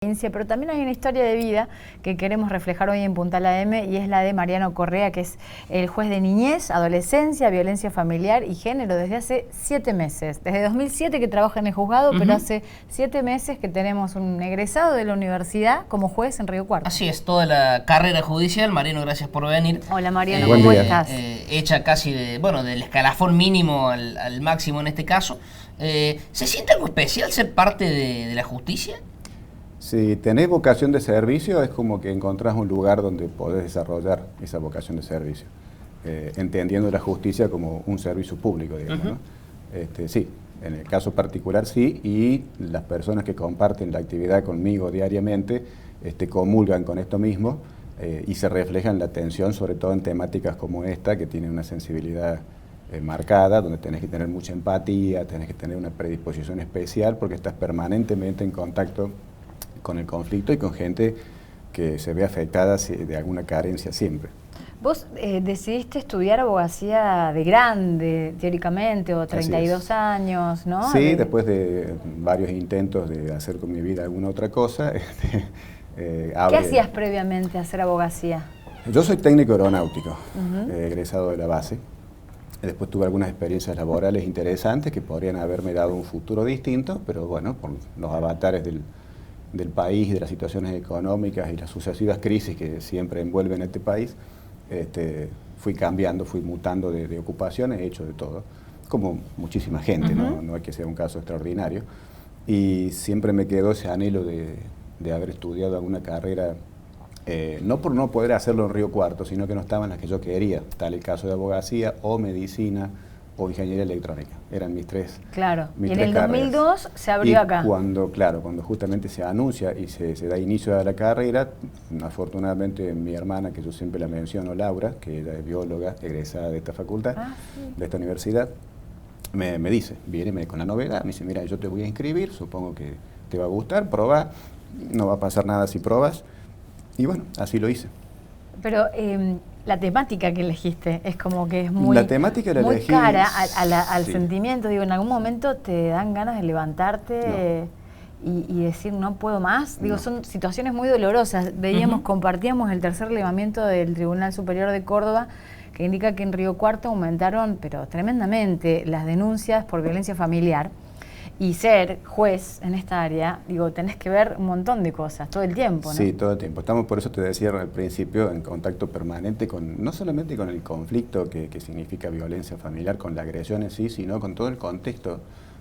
Pero también hay una historia de vida que queremos reflejar hoy en Puntal AM y es la de Mariano Correa, que es el juez de niñez, adolescencia, violencia familiar y género desde hace 7 meses. Desde 2007 que trabaja en el juzgado, pero hace 7 meses que tenemos un egresado de la universidad como juez en Río Cuarto. Así es, toda la carrera judicial. Mariano, gracias por venir. Hola Mariano, ¿cómo estás? Hecha casi del escalafón mínimo al máximo en este caso. ¿Se siente algo especial ser parte de la justicia? Si tenés vocación de servicio, es como que encontrás un lugar donde podés desarrollar esa vocación de servicio, entendiendo la justicia como un servicio público, digamos, ¿no? Sí, en el caso particular sí, y las personas que comparten la actividad conmigo diariamente comulgan con esto mismo y se refleja en la atención, sobre todo en temáticas como esta, que tienen una sensibilidad marcada, donde tenés que tener mucha empatía, tenés que tener una predisposición especial, porque estás permanentemente en contacto con el conflicto y con gente que se ve afectada de alguna carencia siempre. Vos decidiste estudiar abogacía de grande, teóricamente, o 32 años, ¿no? Sí, después de varios intentos de hacer con mi vida alguna otra cosa. ¿Qué hacías previamente a hacer abogacía? Yo soy técnico aeronáutico, egresado de la base. Después tuve algunas experiencias laborales interesantes que podrían haberme dado un futuro distinto, pero bueno, por los avatares del país, de las situaciones económicas y las sucesivas crisis que siempre envuelven a este país, fui cambiando, fui mutando de ocupaciones, he hecho de todo, como muchísima gente, no hay que ser un caso extraordinario, y siempre me quedó ese anhelo de haber estudiado alguna carrera, no por no poder hacerlo en Río Cuarto, sino que no estaban las que yo quería, tal el caso de abogacía o medicina o ingeniería electrónica, eran mis tres. Claro, mis y en tres el carreras. 2002 se abrió acá. Cuando justamente se anuncia y se da inicio a la carrera, afortunadamente mi hermana, que yo siempre la menciono, Laura, que ella es bióloga, egresada de esta facultad, de esta universidad, me dice, viene con la novedad, me dice, mira, yo te voy a inscribir, supongo que te va a gustar, probá, no va a pasar nada si probas, y bueno, así lo hice. Pero la temática que elegiste es como que es muy, la temática la muy elegí, cara al sí. sentimiento. Digo, en algún momento te dan ganas de levantarte y decir no puedo más. Digo, son situaciones muy dolorosas. Veíamos, compartíamos el tercer relevamiento del Tribunal Superior de Córdoba, que indica que en Río Cuarto aumentaron, pero tremendamente, las denuncias por violencia familiar. Y ser juez en esta área, digo, tenés que ver un montón de cosas, todo el tiempo, ¿no? Sí, todo el tiempo. Estamos, por eso te decía al principio, en contacto permanente con, no solamente con el conflicto que significa violencia familiar, con la agresión en sí, sino con todo el contexto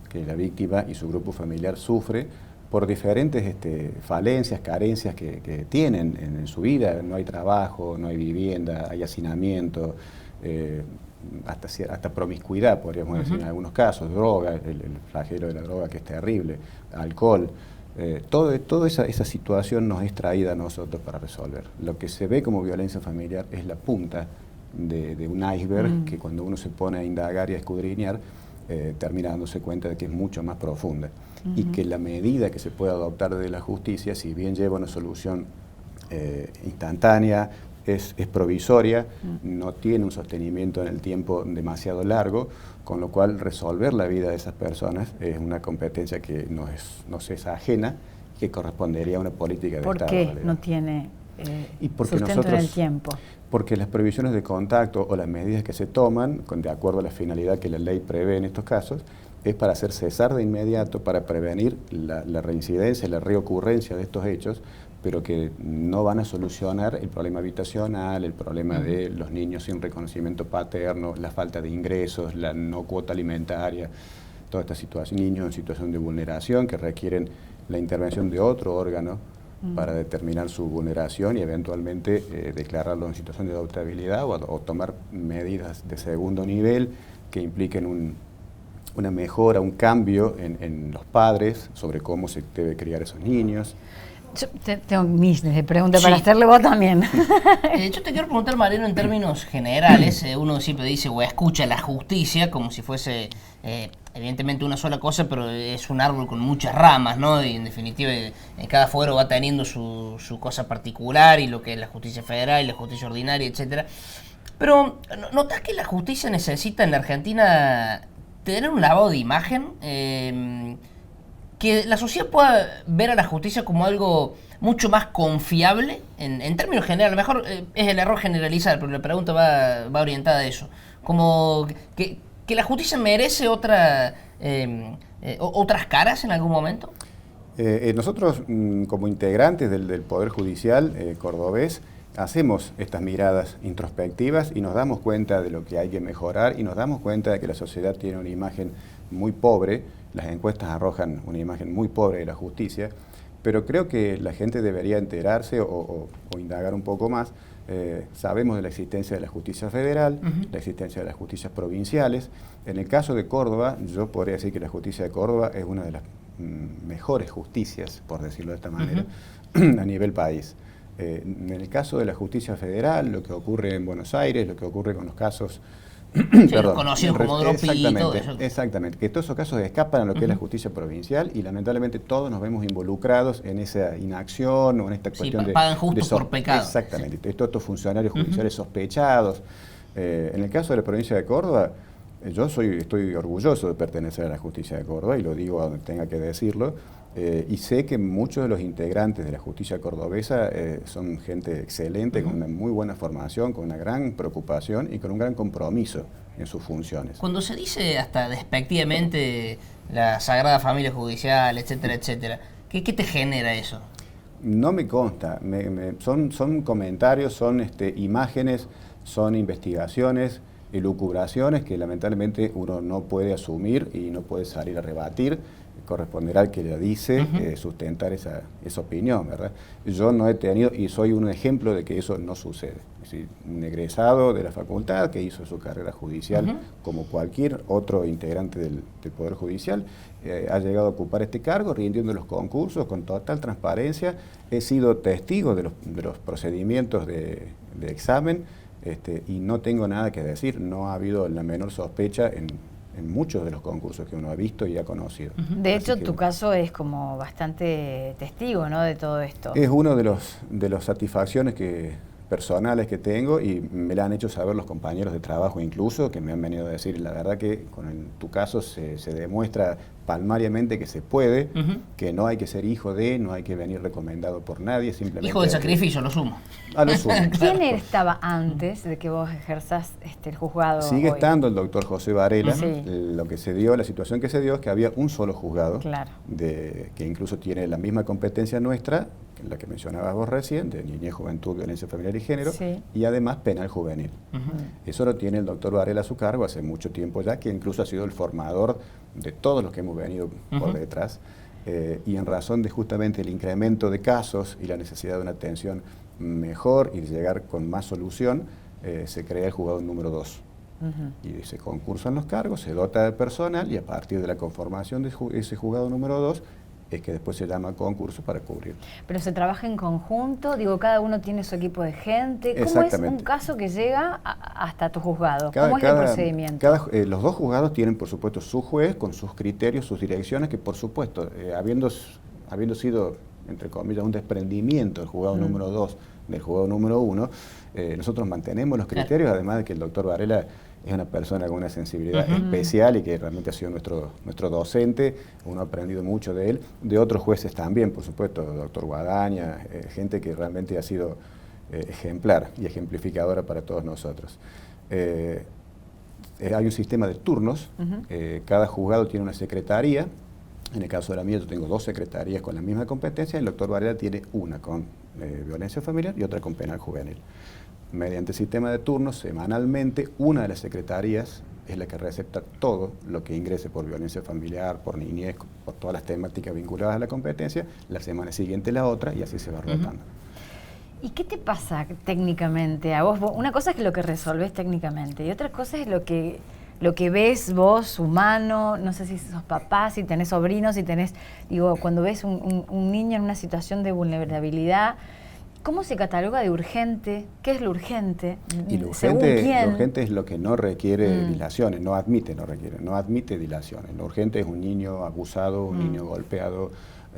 que la víctima y su grupo familiar sufre por diferentes falencias, carencias que tienen en su vida. No hay trabajo, no hay vivienda, hay hacinamiento, hasta promiscuidad, podríamos decir en algunos casos, droga, el flagelo de la droga que es terrible, alcohol, toda esa situación nos es traída a nosotros para resolver. Lo que se ve como violencia familiar es la punta de un iceberg que cuando uno se pone a indagar y a escudriñar, termina dándose cuenta de que es mucho más profunda y que la medida que se puede adoptar de la justicia, si bien lleva una solución instantánea, es provisoria, no tiene un sostenimiento en el tiempo demasiado largo, con lo cual resolver la vida de esas personas es una competencia que nos es ajena, que correspondería a una política de Estado. ¿Por qué no tiene sustento en el tiempo? Porque las previsiones de contacto o las medidas que se toman, de acuerdo a la finalidad que la ley prevé en estos casos, es para hacer cesar de inmediato, para prevenir la reincidencia, la reocurrencia de estos hechos, pero que no van a solucionar el problema habitacional, el problema de los niños sin reconocimiento paterno, la falta de ingresos, la no cuota alimentaria, toda esta situación, niños en situación de vulneración que requieren la intervención de otro órgano para determinar su vulneración y eventualmente declararlo en situación de adoptabilidad o tomar medidas de segundo nivel que impliquen una mejora, un cambio en los padres sobre cómo se debe criar esos niños. Yo tengo miles de preguntas para hacerle vos también. Yo te quiero preguntar, Mariano, en términos generales. Uno siempre dice o escucha la justicia como si fuese evidentemente una sola cosa, pero es un árbol con muchas ramas, ¿no? Y en definitiva cada fuero va teniendo su cosa particular, y lo que es la justicia federal y la justicia ordinaria, etcétera. Pero ¿notás que la justicia necesita en la Argentina tener un lavado de imagen? que la sociedad pueda ver a la justicia como algo mucho más confiable, en términos generales, a lo mejor es el error generalizar, pero la pregunta va orientada a eso, como que la justicia merece otras caras en algún momento. Nosotros, como integrantes del Poder Judicial cordobés, hacemos estas miradas introspectivas y nos damos cuenta de lo que hay que mejorar y nos damos cuenta de que la sociedad tiene una imagen muy pobre, las encuestas arrojan una imagen muy pobre de la justicia, pero creo que la gente debería enterarse o indagar un poco más. Sabemos de la existencia de la justicia federal, la existencia de las justicias provinciales. En el caso de Córdoba, yo podría decir que la justicia de Córdoba es una de las mejores justicias, por decirlo de esta manera, a nivel país. En el caso de la justicia federal, lo que ocurre en Buenos Aires, lo que ocurre con los casos perdón, conocidos como Dropy y todo eso. Exactamente, que todos esos casos escapan a lo que es la justicia provincial y lamentablemente todos nos vemos involucrados en esa inacción o en esta cuestión de... pagan justo por pecado. Exactamente, todos estos funcionarios judiciales sospechados. En el caso de la provincia de Córdoba, yo estoy orgulloso de pertenecer a la justicia de Córdoba y lo digo a donde tenga que decirlo. Y sé que muchos de los integrantes de la justicia cordobesa son gente excelente, con una muy buena formación, con una gran preocupación y con un gran compromiso en sus funciones. Cuando se dice hasta despectivamente la Sagrada Familia Judicial, etcétera, etcétera, ¿qué te genera eso? No me consta, son comentarios, son imágenes, son investigaciones, elucubraciones que lamentablemente uno no puede asumir y no puede salir a rebatir. Corresponderá al que la dice sustentar esa opinión, ¿verdad? Yo no he tenido, y soy un ejemplo de que eso no sucede. Es decir, un egresado de la facultad que hizo su carrera judicial como cualquier otro integrante del Poder Judicial, ha llegado a ocupar este cargo, rindiendo los concursos con total transparencia. He sido testigo de los procedimientos de examen y no tengo nada que decir. No ha habido la menor sospecha en muchos de los concursos que uno ha visto y ha conocido. De hecho, tu caso es como bastante testigo, ¿no?, de todo esto. Es uno de las satisfacciones personales que tengo y me la han hecho saber los compañeros de trabajo incluso, que me han venido a decir, la verdad que tu caso se demuestra palmariamente que se puede, que no hay que ser hijo de, no hay que venir recomendado por nadie, simplemente... Hijo del sacrificio, lo sumo. A lo sumo. ¿Quién estaba antes de que vos ejerzas el juzgado? Sigue estando el doctor José Varela. Sí. Lo que se dio, la situación que se dio es que había un solo juzgado, claro, que incluso tiene la misma competencia nuestra, la que mencionabas vos recién, de niñez, juventud, violencia familiar y género, y además penal juvenil. Eso lo tiene el doctor Varela a su cargo hace mucho tiempo ya, que incluso ha sido el formador de todos los que hemos venido por detrás, y en razón de justamente el incremento de casos y la necesidad de una atención mejor y de llegar con más solución, se crea el juzgado número 2. Y se concursan los cargos, se dota de personal y a partir de la conformación de ese juzgado número 2 es que después se llama concurso para cubrir. ¿Pero se trabaja en conjunto? Digo, cada uno tiene su equipo de gente. ¿Cómo es un caso que llega hasta tu juzgado? ¿Cómo es el procedimiento? Los dos juzgados tienen, por supuesto, su juez con sus criterios, sus direcciones, que por supuesto, habiendo sido, entre comillas, un desprendimiento del juzgado número 2 del juzgado número 1, nosotros mantenemos los criterios, además de que el doctor Varela es una persona con una sensibilidad especial y que realmente ha sido nuestro docente. Uno ha aprendido mucho de él, de otros jueces también, por supuesto, doctor Guadaña, gente que realmente ha sido ejemplar y ejemplificadora para todos nosotros. Hay un sistema de turnos, cada juzgado tiene una secretaría. En el caso de la mía yo tengo 2 secretarías con la misma competencia, el doctor Varela tiene una con violencia familiar y otra con penal juvenil. Mediante sistema de turnos, semanalmente, una de las secretarías es la que recepta todo lo que ingrese por violencia familiar, por niñez, por todas las temáticas vinculadas a la competencia, la semana siguiente la otra y así se va rotando. ¿Y qué te pasa técnicamente a vos? Una cosa es lo que resolvés técnicamente y otra cosa es lo que ves vos, humano, no sé si sos papá, si tenés sobrinos, si tenés, digo, cuando ves un niño en una situación de vulnerabilidad, ¿cómo se cataloga de urgente? ¿Qué es lo urgente? Y lo urgente es lo que no requiere dilaciones, no admite dilaciones. Lo urgente es un niño abusado, un niño golpeado,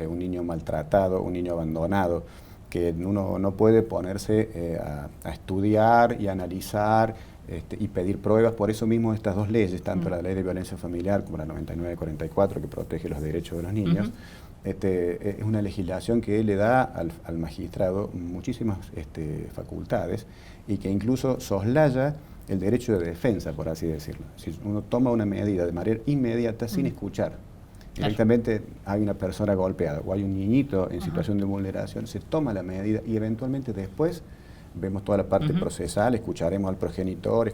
un niño maltratado, un niño abandonado, que uno no puede ponerse a estudiar y analizar y pedir pruebas. Por eso mismo estas dos leyes, tanto la ley de violencia familiar como la 9944, que protege los derechos de los niños, es una legislación que le da al magistrado muchísimas facultades y que incluso soslaya el derecho de defensa, por así decirlo. Si uno toma una medida de manera inmediata, sin escuchar, directamente hay una persona golpeada o hay un niñito en situación de vulneración, se toma la medida y eventualmente después vemos toda la parte procesal, escucharemos al progenitor,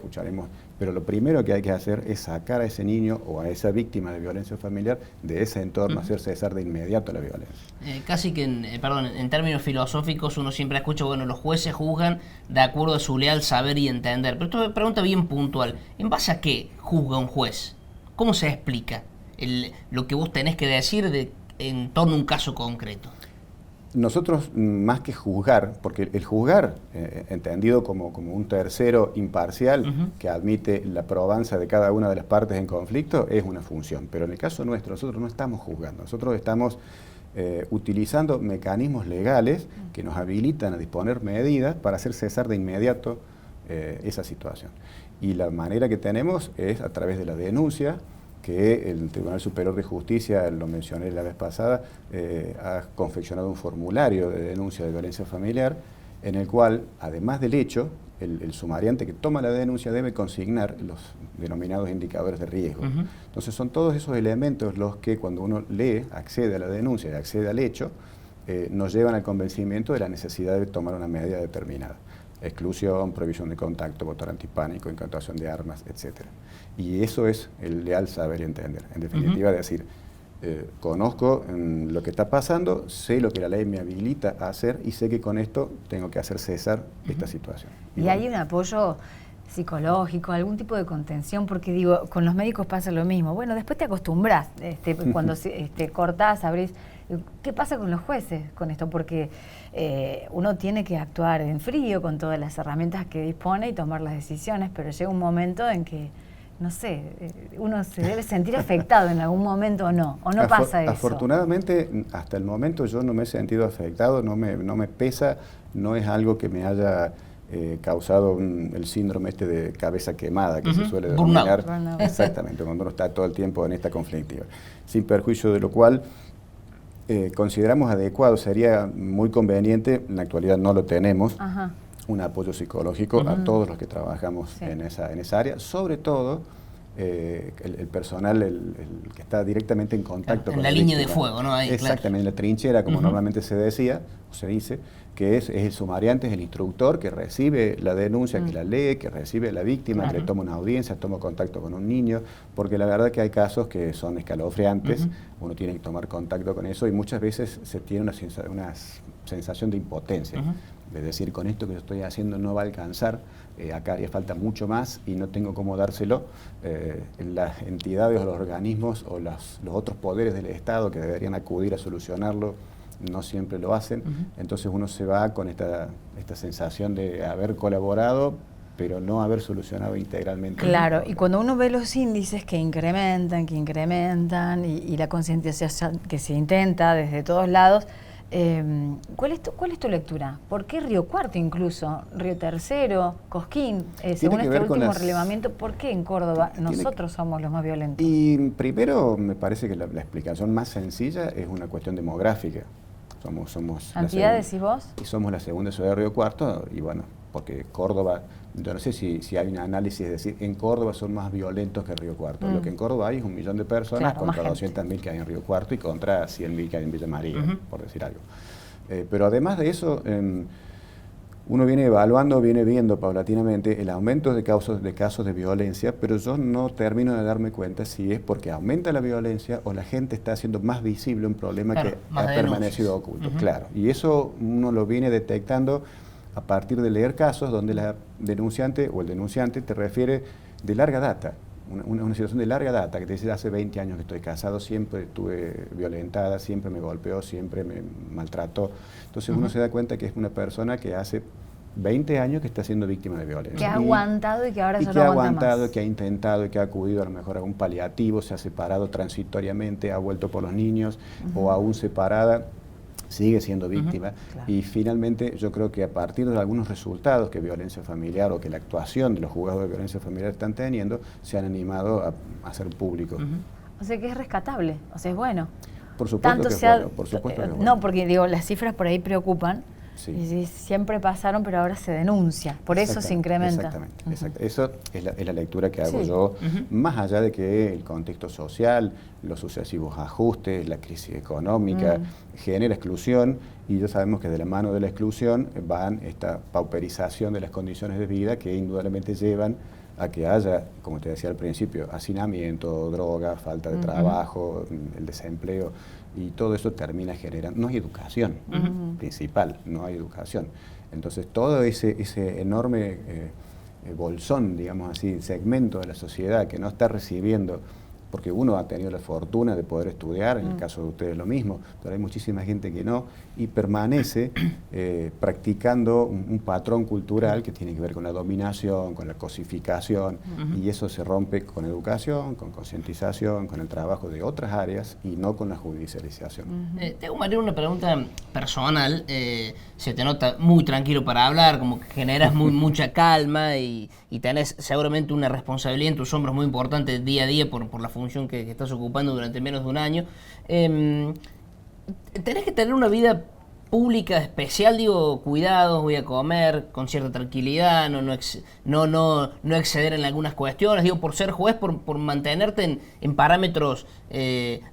pero lo primero que hay que hacer es sacar a ese niño o a esa víctima de violencia familiar de ese entorno, hacer cesar de inmediato la violencia. Casi que, en términos filosóficos uno siempre escucha, bueno, los jueces juzgan de acuerdo a su leal saber y entender, pero esto me pregunta bien puntual, ¿en base a qué juzga un juez? ¿Cómo se explica lo que vos tenés que decir en torno a un caso concreto? Nosotros, más que juzgar, porque el juzgar, entendido como un tercero imparcial que admite la probanza de cada una de las partes en conflicto, es una función. Pero en el caso nuestro, nosotros no estamos juzgando, nosotros estamos utilizando mecanismos legales que nos habilitan a disponer medidas para hacer cesar de inmediato esa situación. Y la manera que tenemos es a través de la denuncia, que el Tribunal Superior de Justicia, lo mencioné la vez pasada, ha confeccionado un formulario de denuncia de violencia familiar, en el cual, además del hecho, el sumariante que toma la denuncia debe consignar los denominados indicadores de riesgo. Entonces son todos esos elementos los que cuando uno lee, accede a la denuncia y accede al hecho, nos llevan al convencimiento de la necesidad de tomar una medida determinada. Exclusión, prohibición de contacto, motor antipánico, incautación de armas, etc. Y eso es el leal saber y entender. En definitiva, decir, conozco lo que está pasando, sé lo que la ley me habilita a hacer y sé que con esto tengo que hacer cesar esta situación. ¿Y hay un apoyo psicológico, algún tipo de contención? Porque digo, con los médicos pasa lo mismo. Bueno, después te acostumbras, cuando cortás, abrís. ¿Qué pasa con los jueces con esto? Porque uno tiene que actuar en frío con todas las herramientas que dispone y tomar las decisiones, pero llega un momento en que, no sé, uno se debe sentir afectado en algún momento o no pasa eso. Afortunadamente, hasta el momento yo no me he sentido afectado, no me pesa, no es algo que me haya causado el síndrome de cabeza quemada que se suele denominar. Burnout. Exactamente, cuando uno está todo el tiempo en esta conflictiva. Sin perjuicio de lo cual consideramos adecuado, sería muy conveniente, en la actualidad no lo tenemos, un apoyo psicológico a todos los que trabajamos en esa área, sobre todo el personal el que está directamente en contacto con la línea de fuego, ¿no? Ahí, exactamente, en la trinchera, como normalmente se decía, o se dice, que es el sumariante, es el instructor que recibe la denuncia, que la lee, que recibe a la víctima, que le toma una audiencia, toma contacto con un niño, porque la verdad que hay casos que son escalofriantes, uno tiene que tomar contacto con eso y muchas veces se tiene una sensación de impotencia. Es decir, con esto que yo estoy haciendo no va a alcanzar, acá haría falta mucho más y no tengo cómo dárselo. Las entidades o los organismos o los otros poderes del Estado que deberían acudir a solucionarlo no siempre lo hacen, entonces uno se va con esta sensación de haber colaborado, pero no haber solucionado integralmente. Claro, y cuando uno ve los índices que incrementan, y la concientización que se intenta desde todos lados, ¿cuál es tu lectura? ¿Por qué Río Cuarto incluso? Río Tercero, Cosquín, según este último relevamiento, ¿por qué en Córdoba nosotros somos los más violentos? Y primero me parece que la explicación más sencilla es una cuestión demográfica. Somos ¿Cantidad decís vos? Y somos la segunda ciudad de Río Cuarto, y bueno, porque Córdoba, yo no sé si hay un análisis, es decir, en Córdoba son más violentos que Río Cuarto. Lo que en Córdoba hay es 1 millón de personas, claro, contra 200.000 que hay en Río Cuarto y contra 100.000 que hay en Villa María, por decir algo. Pero además de eso, uno viene evaluando, viene viendo paulatinamente el aumento de casos de violencia, pero yo no termino de darme cuenta si es porque aumenta la violencia o la gente está haciendo más visible un problema que ha permanecido oculto. Claro, y eso uno lo viene detectando a partir de leer casos donde la denunciante o el denunciante te refiere de larga data, una situación de larga data, que te dice hace 20 años que estoy casado, siempre estuve violentada, siempre me golpeó, siempre me maltrató. Entonces uno se da cuenta que es una persona que hace 20 años que está siendo víctima de violencia. Que ha aguantado y que ahora ya no aguanta más. Que ha aguantado, que ha intentado y que ha acudido a lo mejor a un paliativo, se ha separado transitoriamente, ha vuelto por los niños o aún separada. sigue siendo víctima. Claro. Y finalmente yo creo que a partir de algunos resultados que violencia familiar o que la actuación de los juzgados de violencia familiar están teniendo, se han animado a hacer público. O sea que es rescatable, o sea, es bueno. Por supuesto que es bueno, por supuesto que es bueno. No, porque digo, las cifras por ahí preocupan. Sí. Y siempre pasaron, pero ahora se denuncia. Por eso se incrementa. Exactamente, exacto. Eso es la lectura que hago yo, más allá de que el contexto social, los sucesivos ajustes, la crisis económica, genera exclusión, y ya sabemos que de la mano de la exclusión van esta pauperización de las condiciones de vida que indudablemente llevan a que haya, como te decía al principio, hacinamiento, droga, falta de trabajo, el desempleo, y todo eso termina generando, no hay educación principal, no hay educación. Entonces todo ese enorme bolsón, digamos así, segmento de la sociedad que no está recibiendo, porque uno ha tenido la fortuna de poder estudiar, en el caso de ustedes lo mismo, pero hay muchísima gente que no, y permanece practicando un patrón cultural que tiene que ver con la dominación, con la cosificación, y eso se rompe con educación, con concientización, con el trabajo de otras áreas y no con la judicialización. Te hago, Mariano, una pregunta personal. Se te nota muy tranquilo para hablar, como que generas mucha calma y tenés seguramente una responsabilidad en tus hombros muy importante día a día por la función que estás ocupando durante menos de un año. Tenés que tener una vida pública especial, digo, cuidados, voy a comer con cierta tranquilidad, no exceder en algunas cuestiones, digo, por ser juez, por mantenerte en parámetros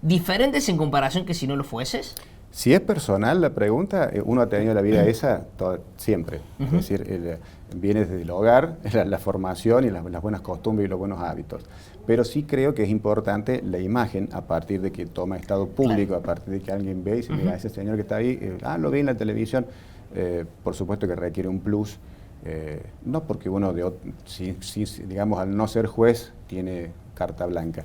diferentes en comparación que si no lo fueses. Si es personal la pregunta, uno ha tenido la vida esa siempre. Es decir, viene desde el hogar, la formación y las buenas costumbres y los buenos hábitos. Pero sí creo que es importante la imagen a partir de que toma estado público, a partir de que alguien ve y dice, mira, ese señor que está ahí, lo vi en la televisión. Por supuesto que requiere un plus, no porque uno, digamos, al no ser juez, tiene carta blanca,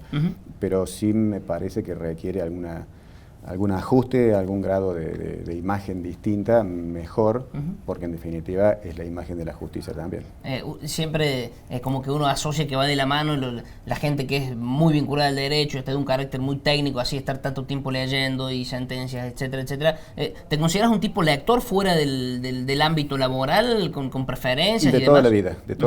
pero sí me parece que requiere algún ajuste, algún grado de imagen distinta, mejor, porque en definitiva es la imagen de la justicia también. Siempre como que uno asocia que va de la mano la gente que es muy vinculada al derecho, está de un carácter muy técnico, así estar tanto tiempo leyendo y sentencias, etcétera, etcétera. ¿Te consideras un tipo lector fuera del ámbito laboral, con preferencias? De toda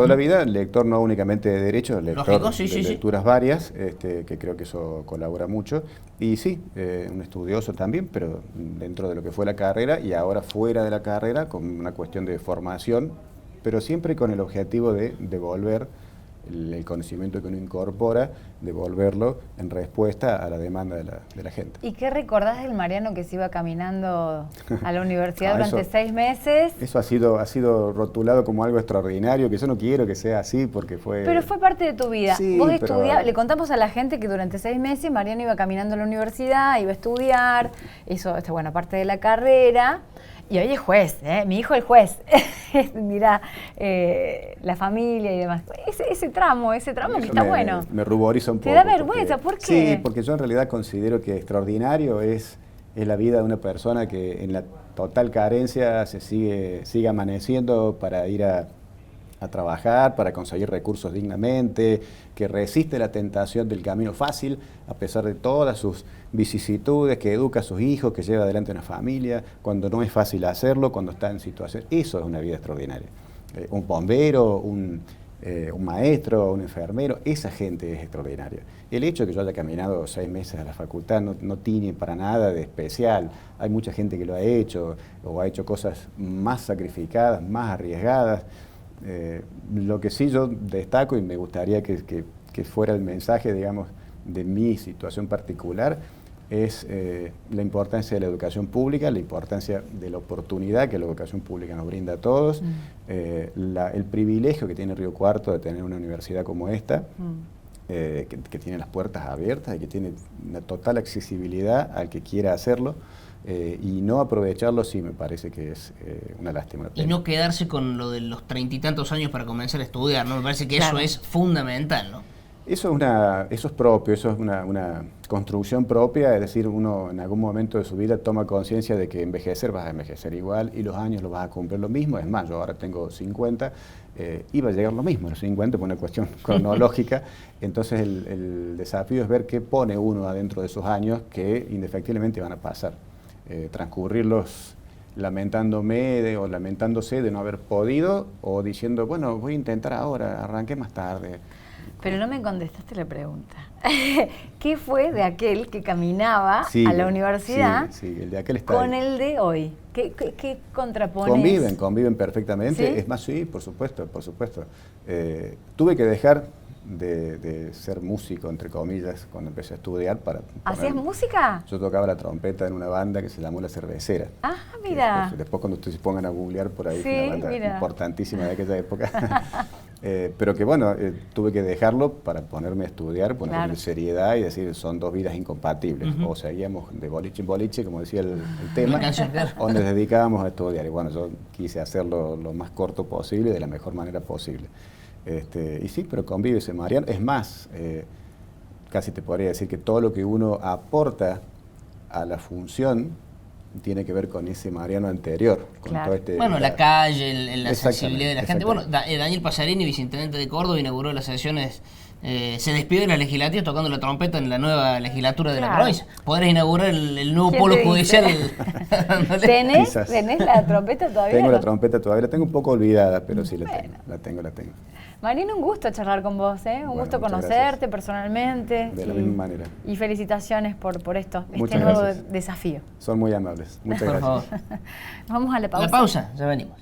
la vida, lector no únicamente de derecho, lector Lógico, de lecturas varias, que creo que eso colabora mucho. Y sí, un estudioso también, pero dentro de lo que fue la carrera y ahora fuera de la carrera, con una cuestión de formación, pero siempre con el objetivo de devolver el conocimiento que uno incorpora, devolverlo en respuesta a la demanda de la gente. ¿Y qué recordás del Mariano que se iba caminando a la universidad durante 6 meses? Eso ha sido rotulado como algo extraordinario, que yo no quiero que sea así porque fue... Pero fue parte de tu vida. Sí, Vos estudiabas, le contamos a la gente que durante 6 meses Mariano iba caminando a la universidad, iba a estudiar, hizo parte de la carrera. Y hoy es juez, mi hijo es juez, dirá la familia y demás. Ese tramo que está bueno. Me ruboriza un poco. ¿Te da vergüenza? ¿Por qué? Sí, porque yo en realidad considero que extraordinario es la vida de una persona que en la total carencia sigue amaneciendo para ir a trabajar, para conseguir recursos dignamente, que resiste la tentación del camino fácil, a pesar de todas sus vicisitudes, que educa a sus hijos, que lleva adelante una familia, cuando no es fácil hacerlo, cuando está en situación. Eso es una vida extraordinaria. Un bombero, un maestro, un enfermero, esa gente es extraordinaria. El hecho de que yo haya caminado 6 meses a la facultad no tiene para nada de especial. Hay mucha gente que lo ha hecho, o ha hecho cosas más sacrificadas, más arriesgadas. Lo que sí yo destaco, y me gustaría que fuera el mensaje, digamos, de mi situación particular, es la importancia de la educación pública, la importancia de la oportunidad que la educación pública nos brinda a todos, el privilegio que tiene Río Cuarto de tener una universidad como esta, que tiene las puertas abiertas y que tiene una total accesibilidad al que quiera hacerlo. Y no aprovecharlo sí me parece que es una lástima. Y no quedarse con lo de los 30 y tantos años para comenzar a estudiar, ¿no? Me parece que Claro. eso es fundamental, ¿no? Eso es propio, eso es una construcción propia, es decir, uno en algún momento de su vida toma conciencia de que envejecer vas a envejecer igual y los años los vas a cumplir lo mismo. Es más, yo ahora tengo 50, iba a llegar lo mismo, los 50 por una cuestión cronológica. Entonces el desafío es ver qué pone uno adentro de esos años que indefectiblemente van a pasar. transcurrirlos lamentándome o lamentándose de no haber podido, o diciendo, bueno, voy a intentar ahora, arranqué más tarde. Pero no me contestaste la pregunta. ¿Qué fue de aquel que caminaba a la universidad el de aquel está con ahí. el de hoy? ¿Qué contrapones? Conviven perfectamente. ¿Sí? Es más, sí, por supuesto, por supuesto. Tuve que dejar de ser músico, entre comillas, cuando empecé a estudiar. ¿Hacías música? Yo tocaba la trompeta en una banda que se llamó La Cervecera. Ah, mira. Después cuando ustedes se pongan a googlear por ahí, Sí, fue una banda mira. importantísima de aquella época. Pero que bueno, tuve que dejarlo para ponerme a estudiar, ponerme en seriedad y decir, son dos vidas incompatibles. O seguíamos de boliche en boliche, como decía el tema, o nos dedicábamos a estudiar. Y bueno, yo quise hacerlo lo más corto posible y de la mejor manera posible. Y sí, pero convive ese Mariano. Es más, casi te podría decir que todo lo que uno aporta a la función tiene que ver con ese Mariano anterior. Con todo bueno, la calle, la sensibilidad de la gente. Bueno, Exactamente. Daniel Pasarini, viceintendente de Córdoba, inauguró las sesiones, se despidió de la legislativa tocando la trompeta en la nueva legislatura de la provincia. Podrás inaugurar el nuevo polo judicial. ¿Tenés la trompeta todavía? Tengo la trompeta todavía, la tengo un poco olvidada, pero sí la tengo. Mariano, un gusto charlar con vos, un gusto conocerte personalmente. De la misma manera. Y felicitaciones por esto, Muchas nuevo gracias. desafío. Son muy amables. Muchas Por gracias. favor. Vamos a la pausa. La pausa, ya venimos.